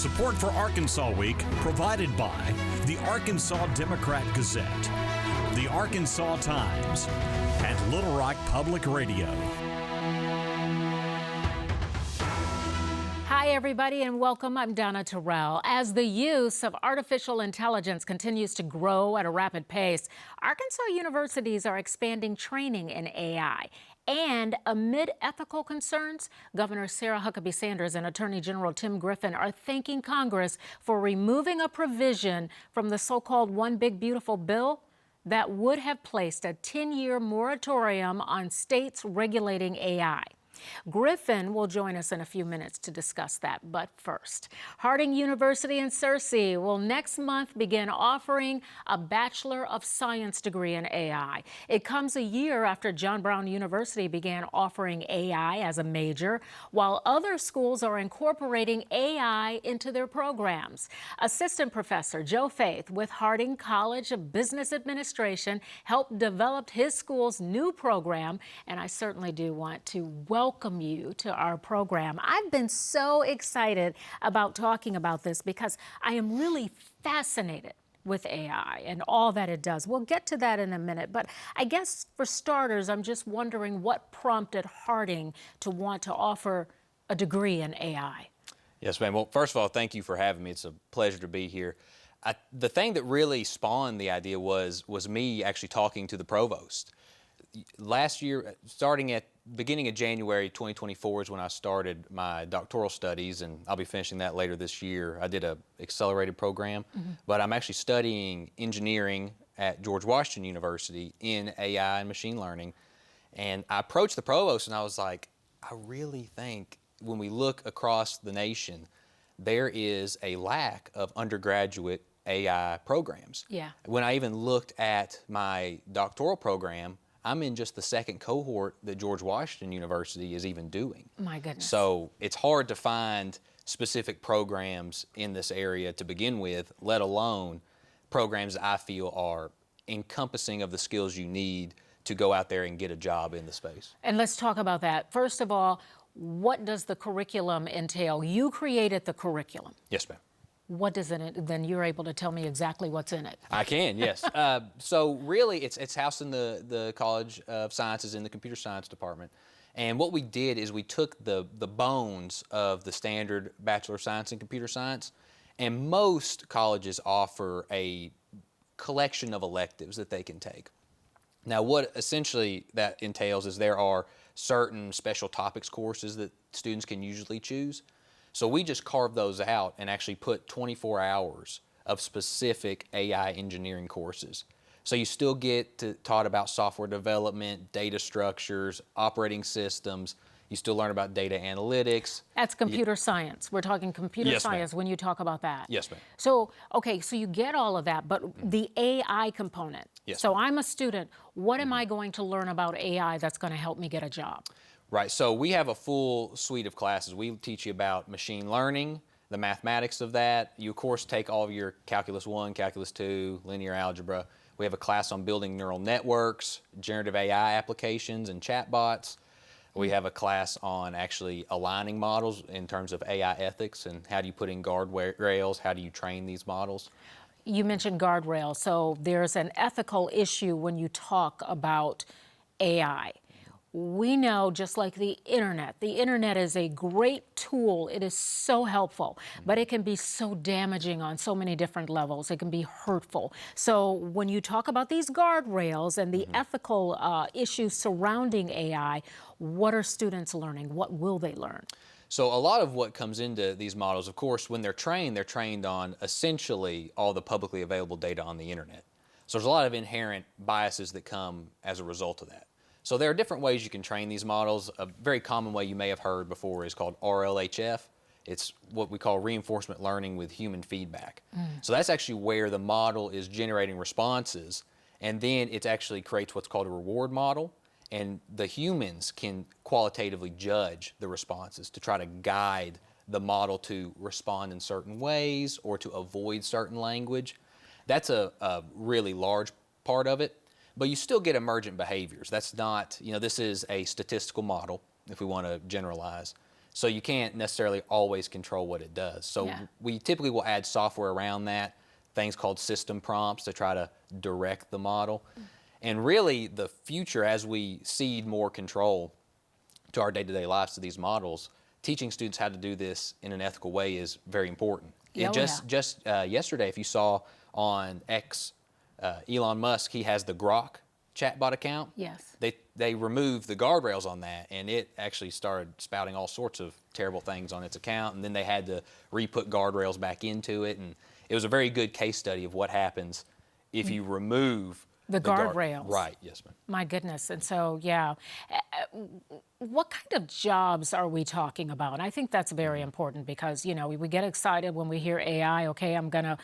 Support for Arkansas Week provided by the Arkansas Democrat Gazette, the Arkansas Times, and Little Rock Public Radio. Hi, everybody, and welcome. I'm Donna Terrell. As the use of artificial intelligence continues to grow at a rapid pace, Arkansas universities are expanding training in AI. And amid ethical concerns, Governor Sarah Huckabee Sanders and Attorney General Tim Griffin are thanking Congress for removing a provision from the so-called One Big Beautiful Bill that would have placed a 10-year moratorium on states regulating AI. Griffin will join us in a few minutes to discuss that. But first, Harding University in Searcy will next month begin offering a Bachelor of Science degree in AI. It comes a year after John Brown University began offering AI as a major, while other schools are incorporating AI into their programs. Assistant Professor Joe Faith with Harding College of Business Administration helped develop his school's new program, and I certainly do want to welcome you to our program. I've been so excited about talking about this because I am really fascinated with AI and all that it does. We'll get to that in a minute, but I guess for starters, I'm just wondering what prompted Harding to want to offer a degree in AI. Yes, ma'am. Well, first of all, thank you for having me. It's a pleasure to be here. The thing that really spawned the idea was me actually talking to the provost. Last year, starting at beginning of January 2024 is when I started my doctoral studies, and I'll be finishing that later this year. I did an accelerated program, but I'm actually studying engineering at George Washington University in AI and machine learning. And I approached the provost and I was like, I really think when we look across the nation, there is a lack of undergraduate AI programs. Yeah. When I even looked at my doctoral program, I'm in just the second cohort that George Washington University is even doing. My goodness. So it's hard to find specific programs in this area to begin with, let alone programs that I feel are encompassing of the skills you need to go out there and get a job in the space. And let's talk about that. First of all, what does the curriculum entail? You created the curriculum. Yes, ma'am. What does it, then you're able to tell me exactly what's in it. I can, yes. So really, it's housed in the College of Sciences in the Computer Science Department. And what we did is we took the bones of the standard Bachelor of Science in Computer Science, and most colleges offer a collection of electives that they can take. Now, what essentially that entails is there are certain special topics courses that students can usually choose. So we just carved those out and actually put 24 hours of specific AI engineering courses. So you still get taught about software development, data structures, operating systems. You still learn about data analytics. That's computer science. We're talking computer Yes, science ma'am. when you talk about that. Yes, ma'am. So, okay, so you get all of that, but the AI component. Yes, so I'm a student. What am I going to learn about AI that's going to help me get a job? Right, so we have a full suite of classes. We teach you about machine learning, the mathematics of that. You, of course, take all of your Calculus 1, Calculus 2, linear algebra. We have a class on building neural networks, generative AI applications, and chatbots. We have a class on actually aligning models in terms of AI ethics and how do you put in guardrails, how do you train these models. You mentioned guardrails, so there's an ethical issue when you talk about AI. We know, just like the internet is a great tool. It is so helpful, but it can be so damaging on so many different levels. It can be hurtful. So when you talk about these guardrails and the ethical issues surrounding AI, what are students learning? What will they learn? So a lot of what comes into these models, of course, when they're trained on essentially all the publicly available data on the internet. So there's a lot of inherent biases that come as a result of that. So there are different ways you can train these models. A very common way you may have heard before is called RLHF. It's what we call reinforcement learning with human feedback. So that's actually where the model is generating responses, and then it actually creates what's called a reward model, and the humans can qualitatively judge the responses to try to guide the model to respond in certain ways or to avoid certain language. That's a really large part of it. But you still get emergent behaviors. That's not, this is a statistical model, if we want to generalize. So you can't necessarily always control what it does. So Yeah. we typically will add software around that, things called system prompts to try to direct the model. And really the future, as we cede more control to our day-to-day lives to these models, teaching students how to do this in an ethical way is very important. Yeah, And just yesterday, if you saw on X, Elon Musk, he has the Grok chatbot account. Yes. They removed the guardrails on that, and it actually started spouting all sorts of terrible things on its account, and then they had to re-put guardrails back into it, and it was a very good case study of what happens if you remove The guardrails. Right, yes, ma'am. My goodness. And so, yeah. What kind of jobs are we talking about? And I think that's very important because, you know, we get excited when we hear AI. Okay, I'm going to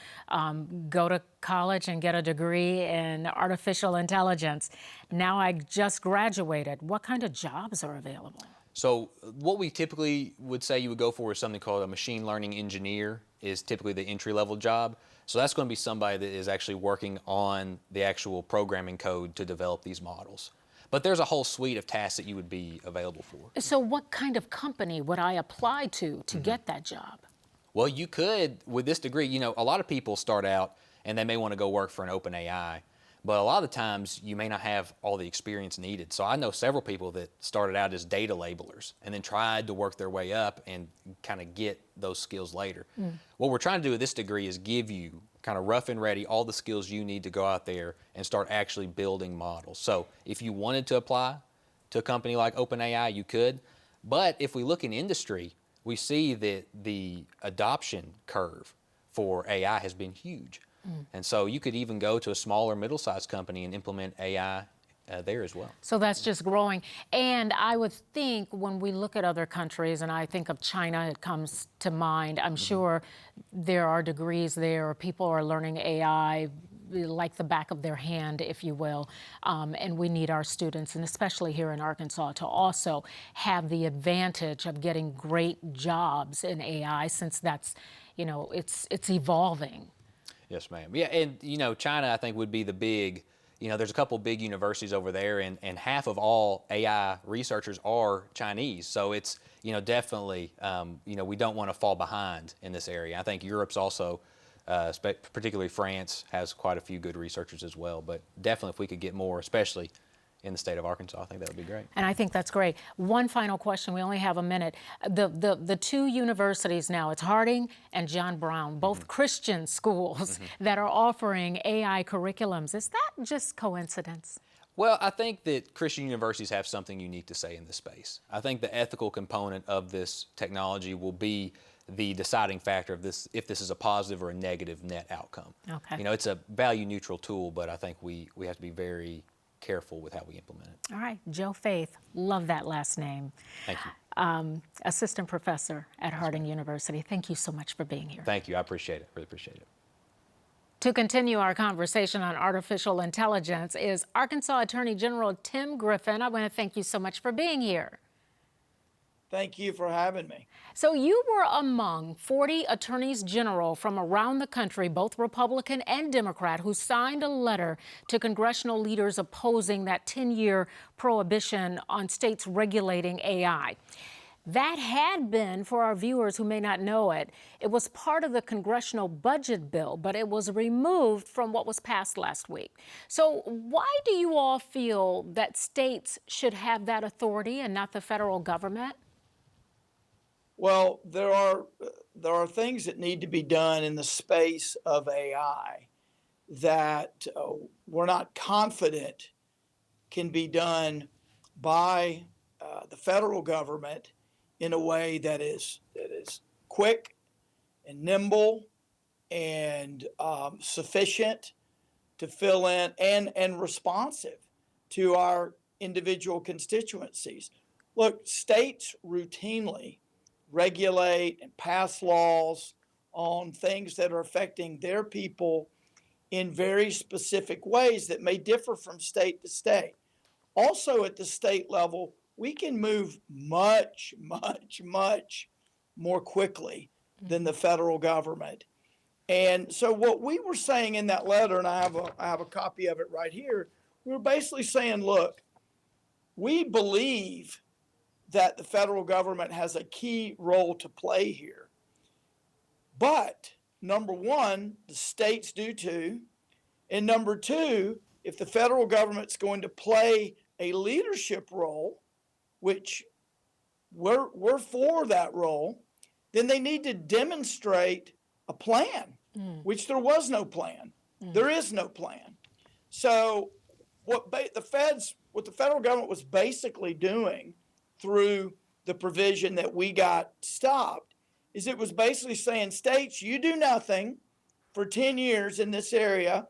go to college and get a degree in artificial intelligence. Now I just graduated. What kind of jobs are available? So what we typically would say you would go for is something called a machine learning engineer, is typically the entry-level job. So that's going to be somebody that is actually working on the actual programming code to develop these models. But there's a whole suite of tasks that you would be available for. So what kind of company would I apply to get that job? Well, you could, with this degree, you know, a lot of people start out and they may want to go work for an open AI, but a lot of the times you may not have all the experience needed. So I know several people that started out as data labelers and then tried to work their way up and kind of get those skills later. What we're trying to do with this degree is give you kind of rough and ready all the skills you need to go out there and start actually building models. So if you wanted to apply to a company like OpenAI, you could. But if we look in industry, we see that the adoption curve for AI has been huge. And so you could even go to a smaller middle-sized company and implement AI there as well. So that's just growing. And I would think when we look at other countries, and I think of China, it comes to mind, I'm sure there are degrees there, or people are learning AI like the back of their hand, if you will. And we need our students, and especially here in Arkansas, to also have the advantage of getting great jobs in AI, since that's, you know, it's evolving. Yes, ma'am. Yeah, and you know, China, I think, would be the big, you know, there's a couple big universities over there, and half of all AI researchers are Chinese. So it's, you know, definitely, you know, we don't want to fall behind in this area. I think Europe's also, particularly France, has quite a few good researchers as well. But definitely, if we could get more, especially in the state of Arkansas, I think that would be great. And I think that's great. One final question, we only have a minute. The two universities now, it's Harding and John Brown, both Christian schools that are offering AI curriculums. Is that just coincidence? Well, I think that Christian universities have something unique to say in this space. I think the ethical component of this technology will be the deciding factor of this, if this is a positive or a negative net outcome. Okay. You know, it's a value neutral tool, but I think we have to be very careful with how we implement it. All right, Joe Faith, love that last name. Thank you. Assistant professor at Harding University. Thank you so much for being here. Thank you. I appreciate it. Really appreciate it. To continue our conversation on artificial intelligence is Arkansas Attorney General Tim Griffin. I want to thank you so much for being here. Thank you for having me. So you were among 40 attorneys general from around the country, both Republican and Democrat, who signed a letter to congressional leaders opposing that 10-year prohibition on states regulating AI. That had been, for our viewers who may not know it, it was part of the congressional budget bill, but it was removed from what was passed last week. So why do you all feel that states should have that authority and not the federal government? Well, there are things that need to be done in the space of AI that we're not confident can be done by the federal government in a way that is quick and nimble and sufficient to fill in and responsive to our individual constituencies. Look, states routinely regulate and pass laws on things that are affecting their people in very specific ways that may differ from state to state. Also, at the state level, we can move much, much, much more quickly than the federal government. And so what we were saying in that letter, and I have a copy of it right here, we were basically saying, look, we believe that the federal government has a key role to play here. But number one, the states do too. And number two, if the federal government's going to play a leadership role, which we're for that role, then they need to demonstrate a plan, which there was no plan. There is no plan. So what the federal government was basically doing through the provision that we got stopped is it was basically saying, states, you do nothing for 10 years in this area,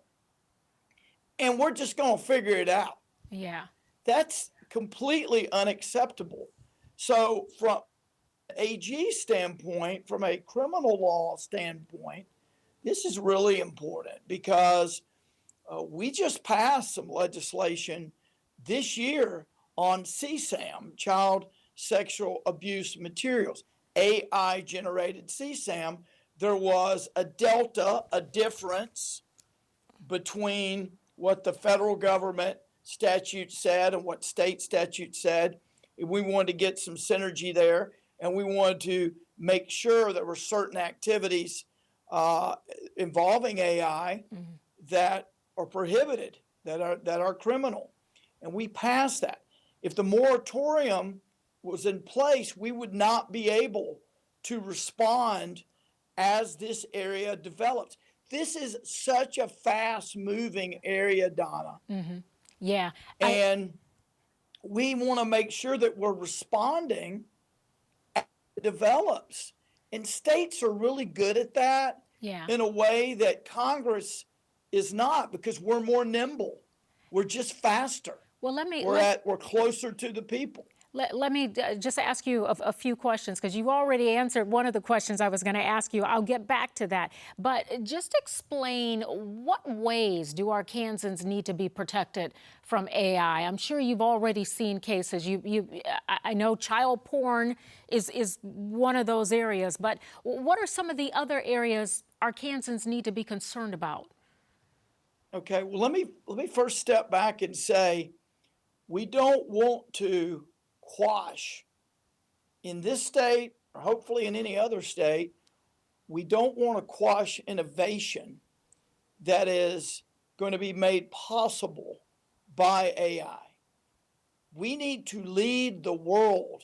and we're just going to figure it out. Yeah. That's completely unacceptable. So from an AG standpoint, from a criminal law standpoint, this is really important because we just passed some legislation this year on CSAM, child sexual abuse materials, AI-generated CSAM. There was a delta, a difference between what the federal government statute said and what state statute said. We wanted to get some synergy there, and we wanted to make sure there were certain activities involving AI that are prohibited, that are criminal. And we passed that. If the moratorium was in place, we would not be able to respond as this area develops. This is such a fast-moving area, Donna. Yeah. And we want to make sure that we're responding as it develops. And states are really good at that in a way that Congress is not, because we're more nimble. We're just faster. Well, we're closer to the people. Let me just ask you a few questions, because you already answered one of the questions I was going to ask you. I'll get back to that. But just explain, what ways do Arkansans need to be protected from AI? I'm sure you've already seen cases. I know child porn is one of those areas. But what are some of the other areas Arkansans need to be concerned about? Okay, well, let me first step back and say we don't want to quash in this state, or hopefully in any other state, we don't want to quash innovation that is going to be made possible by AI. We need to lead the world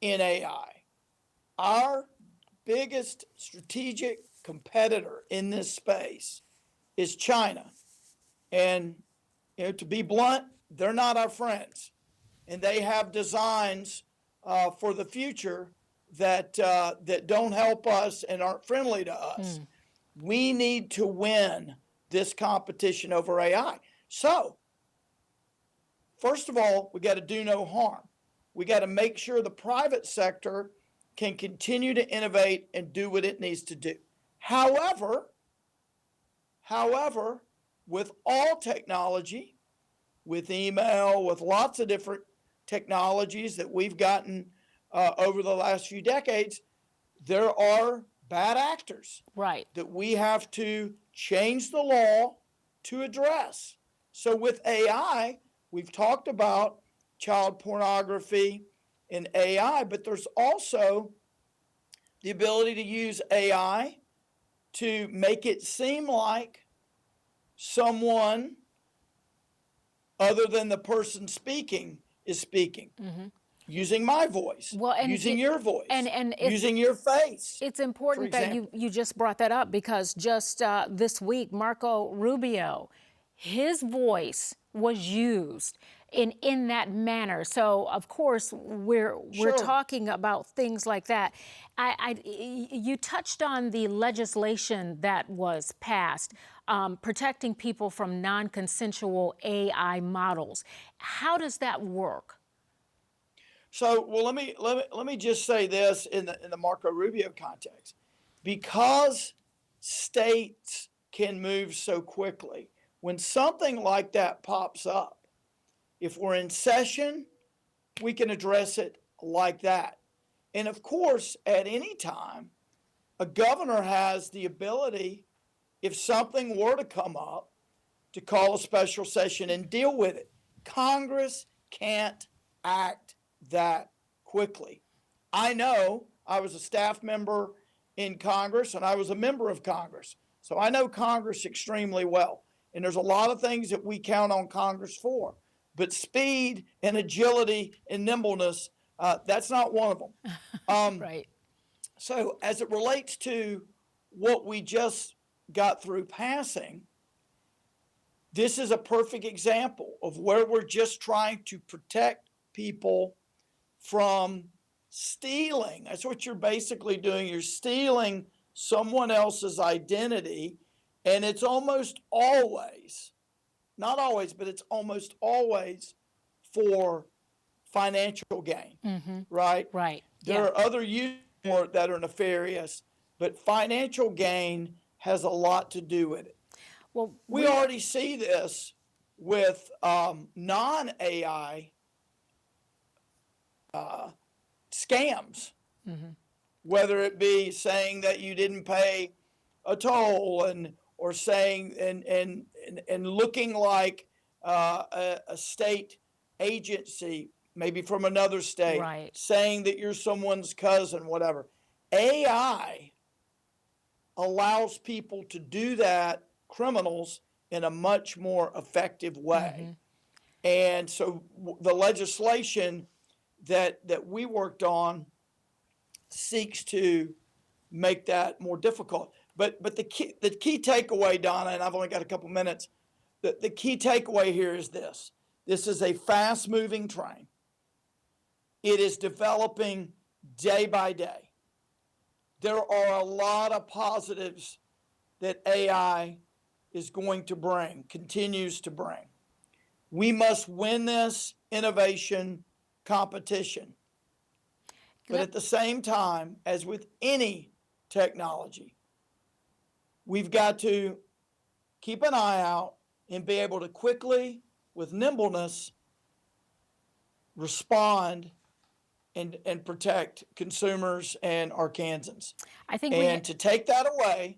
in AI. Our biggest strategic competitor in this space is China. And, to be blunt, they're not our friends. And they have designs for the future that don't help us and aren't friendly to us. We need to win this competition over AI. So, first of all, we got to do no harm. We got to make sure the private sector can continue to innovate and do what it needs to do. However, with all technology, with email, with lots of different technologies that we've gotten over the last few decades, there are bad actors that we have to change the law to address. So with AI, we've talked about child pornography and AI, but there's also the ability to use AI to make it seem like someone other than the person speaking is speaking, using my voice, using your voice, and using your face. It's important that you just brought that up, because just this week, Marco Rubio, his voice was used in that manner. So of course we're talking about things like that. You touched on the legislation that was passed, protecting people from non-consensual AI models. How does that work? So, well, let me just say this in the Marco Rubio context, because states can move so quickly. When something like that pops up, if we're in session, we can address it like that. And of course, at any time, a governor has the ability, if something were to come up, to call a special session and deal with it. Congress can't act that quickly. quickly. I know I was a staff member in Congress and I was a member of Congress. So I know Congress extremely well. And there's a lot of things that we count on Congress for. But speed and agility and nimbleness, that's not one of them. Right. So as it relates to what we just got through passing, this is a perfect example of where we're just trying to protect people from stealing. That's what you're basically doing. You're stealing someone else's identity, and it's almost always, not always, but it's almost always for financial gain, right? Right. There are other uses that are nefarious, but financial gain has a lot to do with it. Well, We already see this with non-AI scams, whether it be saying that you didn't pay a toll or saying and looking like a state agency, maybe from another state, Right. saying that you're someone's cousin, whatever. AI allows people to do that, criminals, in a much more effective way. And so the legislation that we worked on seeks to make that more difficult. But the key takeaway, Donna, and I've only got a couple minutes, the key takeaway here is this. This is a fast-moving train. It is developing day by day. There are a lot of positives that AI is going to bring, continues to bring. We must win this innovation competition. But at the same time, as with any technology, we've got to keep an eye out and be able to quickly, with nimbleness, respond and protect consumers and Arkansans. I think and to take that away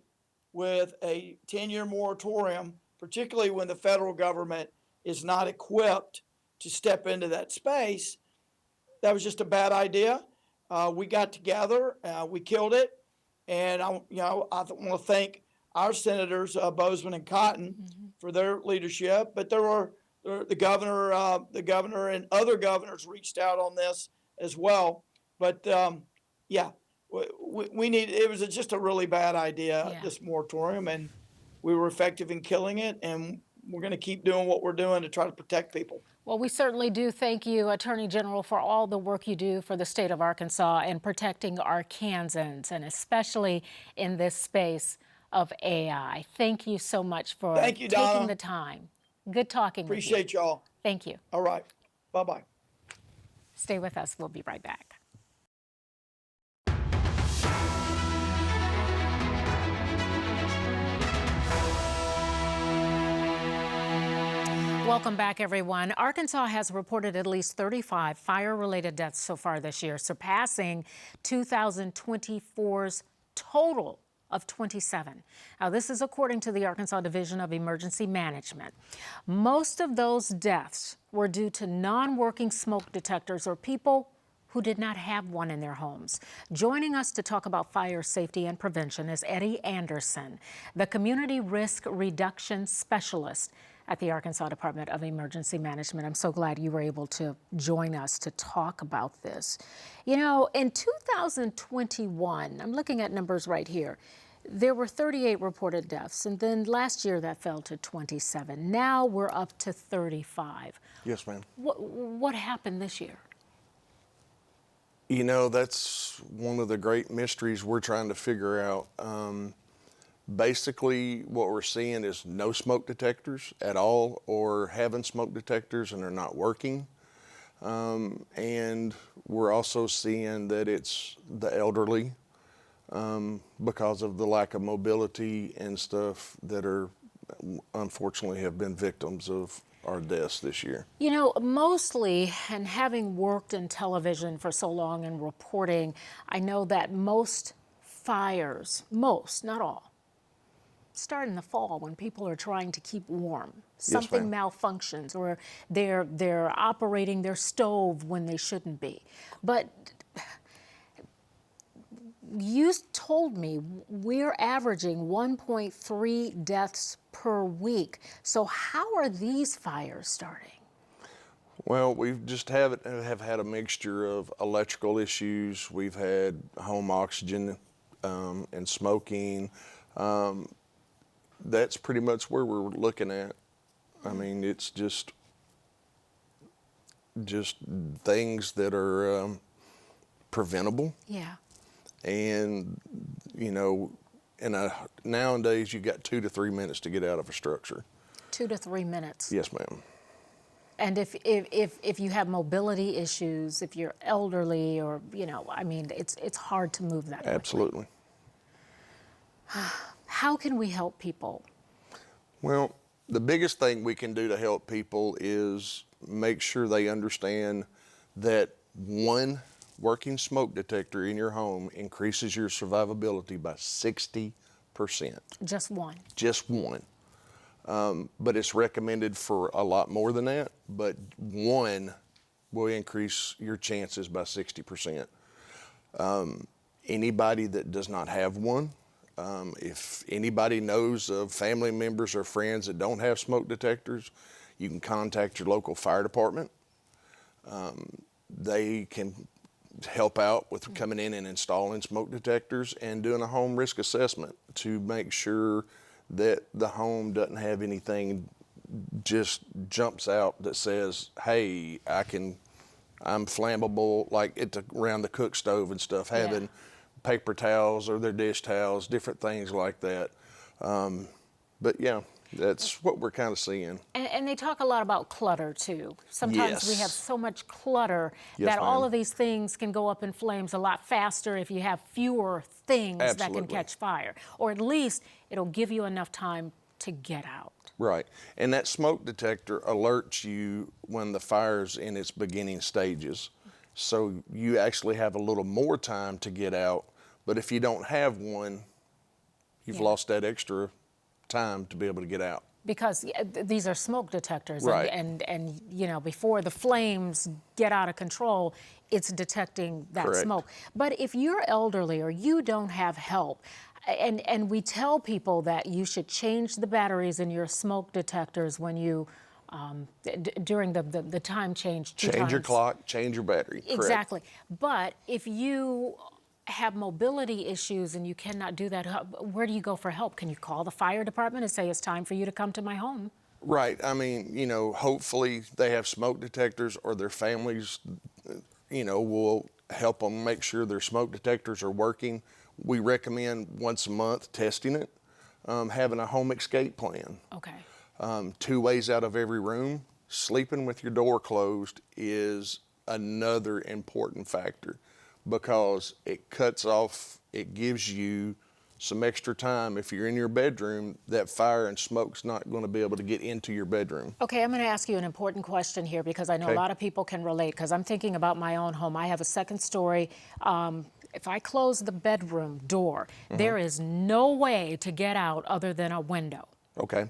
with a 10-year moratorium, particularly when the federal government is not equipped to step into that space, that was just a bad idea. We got together, we killed it, and I want to thank our senators, Bozeman and Cotton, for their leadership. But the governor and other governors reached out on this as well. But we need. It was just a really bad idea, this moratorium, and we were effective in killing it, and we're going to keep doing what we're doing to try to protect people. Well, we certainly do thank you, Attorney General, for all the work you do for the state of Arkansas and protecting Arkansans, and especially in this space of AI. Thank you so much for taking the time. Good talking with you. Appreciate y'all. Thank you. All right. Bye-bye. Stay with us. We'll be right back. Welcome back, everyone. Arkansas has reported at least 35 fire-related deaths so far this year, surpassing 2024's total of 27. Now, this is according to the Arkansas Division of Emergency Management. Most of those deaths were due to non-working smoke detectors or people who did not have one in their homes. Joining us to talk about fire safety and prevention is Eddie Anderson, the Community Risk Reduction Specialist at the Arkansas Department of Emergency Management. I'm so glad you were able to join us to talk about this. You know, in 2021, I'm looking at numbers right here, there were 38 reported deaths, and then last year that fell to 27. Now we're up to 35. Yes, ma'am. What happened this year? You know, that's one of the great mysteries we're trying to figure out. Basically, what we're seeing is no smoke detectors at all, or having smoke detectors and they're not working. And we're also seeing that it's the elderly, because of the lack of mobility and stuff, that are unfortunately have been victims of our deaths this year. You know, mostly, and having worked in television for so long and reporting, I know that most fires, not all, start in the fall when people are trying to keep warm. Yes, Something ma'am. malfunctions, or they're operating their stove when they shouldn't be. But you told me we're averaging 1.3 deaths per week. So how are these fires starting? Well, we've just have had a mixture of electrical issues. We've had home oxygen and smoking. That's pretty much where we're looking at. I mean, it's just things that are preventable. Yeah. And, you know, nowadays you got 2 to 3 minutes to get out of a structure. 2 to 3 minutes. Yes, ma'am. And if you have mobility issues, if you're elderly, or, you know, I mean, it's hard to move that quickly. Absolutely. How can we help people? Well, the biggest thing we can do to help people is make sure they understand that one working smoke detector in your home increases your survivability by 60%. Just one. Just one. But it's recommended for a lot more than that, but one will increase your chances by 60%. Anybody that does not have one, if anybody knows of family members or friends that don't have smoke detectors, you can contact your local fire department. They can help out with coming in and installing smoke detectors and doing a home risk assessment to make sure that the home doesn't have anything just jumps out that says, hey, I'm flammable, like around the cook stove and stuff, having paper towels or their dish towels, different things like that. But yeah, that's what we're kind of seeing. And they talk a lot about clutter too. Sometimes we have Yes. so much clutter Yes, that all ma'am. of these things can go up in flames a lot faster if you have fewer things that can Absolutely. catch fire. Or at least it'll give you enough time to get out. Right. And that smoke detector alerts you when the fire's in its beginning stages. So you actually have a little more time to get out. But if you don't have one, you've lost that extra time to be able to get out. Because these are smoke detectors, Right. and you know, before the flames get out of control, it's detecting that Correct. smoke. But if you're elderly or you don't have help, and we tell people that you should change the batteries in your smoke detectors when you during the time change. Change your clock, change your battery. Correct. Exactly. But if you have mobility issues and you cannot do that, where do you go for help? Can you call the fire department and say it's time for you to come to my home? Right. I mean, you know, hopefully they have smoke detectors, or their families, you know, will help them make sure their smoke detectors are working. We recommend once a month testing it, having a home escape plan. Okay. 2 ways out of every room. Sleeping with your door closed is another important factor, because it cuts off, it gives you some extra time. If you're in your bedroom, that fire and smoke's not going to be able to get into your bedroom. Okay, I'm going to ask you an important question here, because I know Okay. a lot of people can relate, because I'm thinking about my own home. I have a second story. If I close the bedroom door, there is no way to get out other than a window. Okay.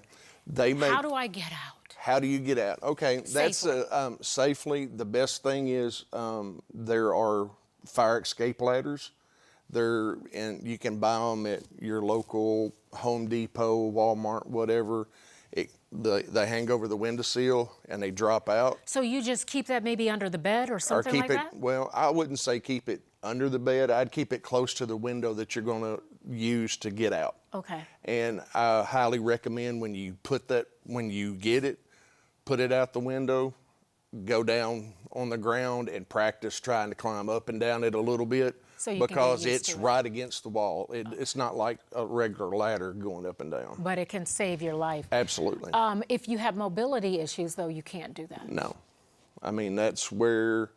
How do I get out? How do you get out? Okay, that's Safely. safely. The best thing is there are fire escape ladders. And you can buy them at your local Home Depot, Walmart, whatever. They hang over the windowsill and they drop out. So you just keep that maybe under the bed or something keep like it, that? well, I wouldn't say keep it under the bed. I'd keep it close to the window that you're going to use to get out. Okay. And I highly recommend when you get it, put it out the window, go down on the ground and practice trying to climb up and down it a little bit, So you can get because used it's to it. right against the wall. It's not like a regular ladder going up and down. But it can save your life. Absolutely. If you have mobility issues, though, you can't do that. No. I mean, that's where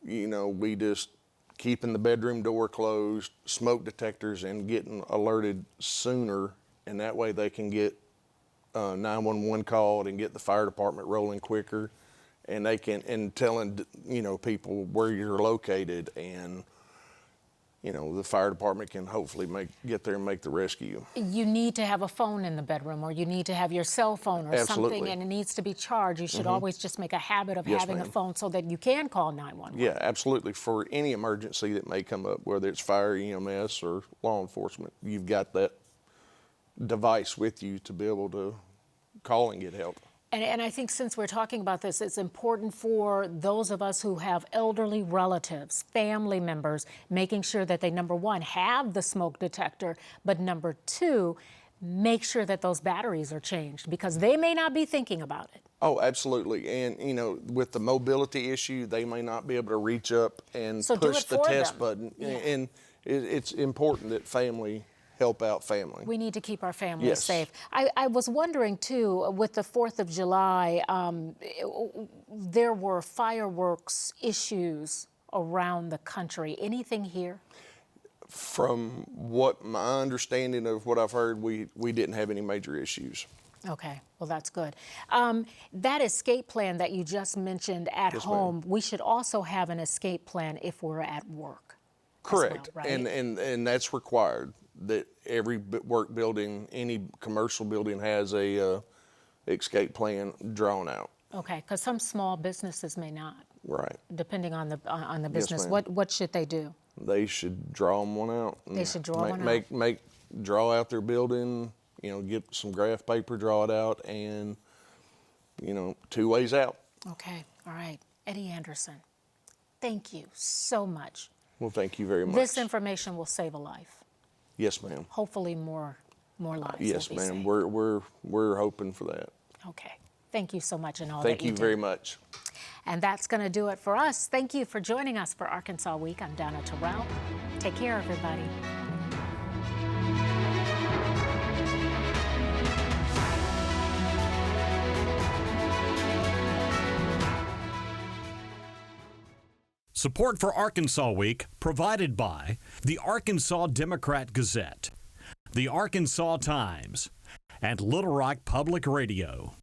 we just keeping the bedroom door closed, smoke detectors, and getting alerted sooner, and that way they can get 911 called and get the fire department rolling quicker, and telling people where you're located, and the fire department can hopefully get there and make the rescue. You need to have a phone in the bedroom, or you need to have your cell phone or Absolutely. something, and it needs to be charged. You should always just make a habit of Yes, having a ma'am. phone so that you can call 911. Yeah, absolutely. For any emergency that may come up, whether it's fire, EMS, or law enforcement, you've got that device with you to be able to call and get help. And I think since we're talking about this, it's important for those of us who have elderly relatives, family members, making sure that they, number one, have the smoke detector, but number two, make sure that those batteries are changed, because they may not be thinking about it. Oh, absolutely. And, with the mobility issue, they may not be able to reach up and So do push it the for test them. button. Yeah. And it's important that family help out family. We need to keep our families Yes. safe. I was wondering, too, with the 4th of July, there were fireworks issues around the country. Anything here? From what my understanding of what I've heard, we didn't have any major issues. Okay, well, that's good. That escape plan that you just mentioned at Yes, home, we should also have an escape plan if we're at work. as well, Correct. right? And that's required, that every work building, any commercial building has a escape plan drawn out. Okay, because some small businesses may not, Right. depending on the business. ma'am. What should they do? They should draw them one out. They should draw one out. Draw out their building, get some graph paper, draw it out, and, 2 ways out. Okay, all right. Eddie Anderson, thank you so much. Well, thank you very much. This information will save a life. Yes, ma'am. Hopefully more lives Yes, will be ma'am. saved. We're hoping for that. Okay. Thank you so much and all Thank that you you do. very much. And that's going to do it for us. Thank you for joining us for Arkansas Week. I'm Donna Terrell. Take care, everybody. Support for Arkansas Week provided by the Arkansas Democrat Gazette, the Arkansas Times, and Little Rock Public Radio.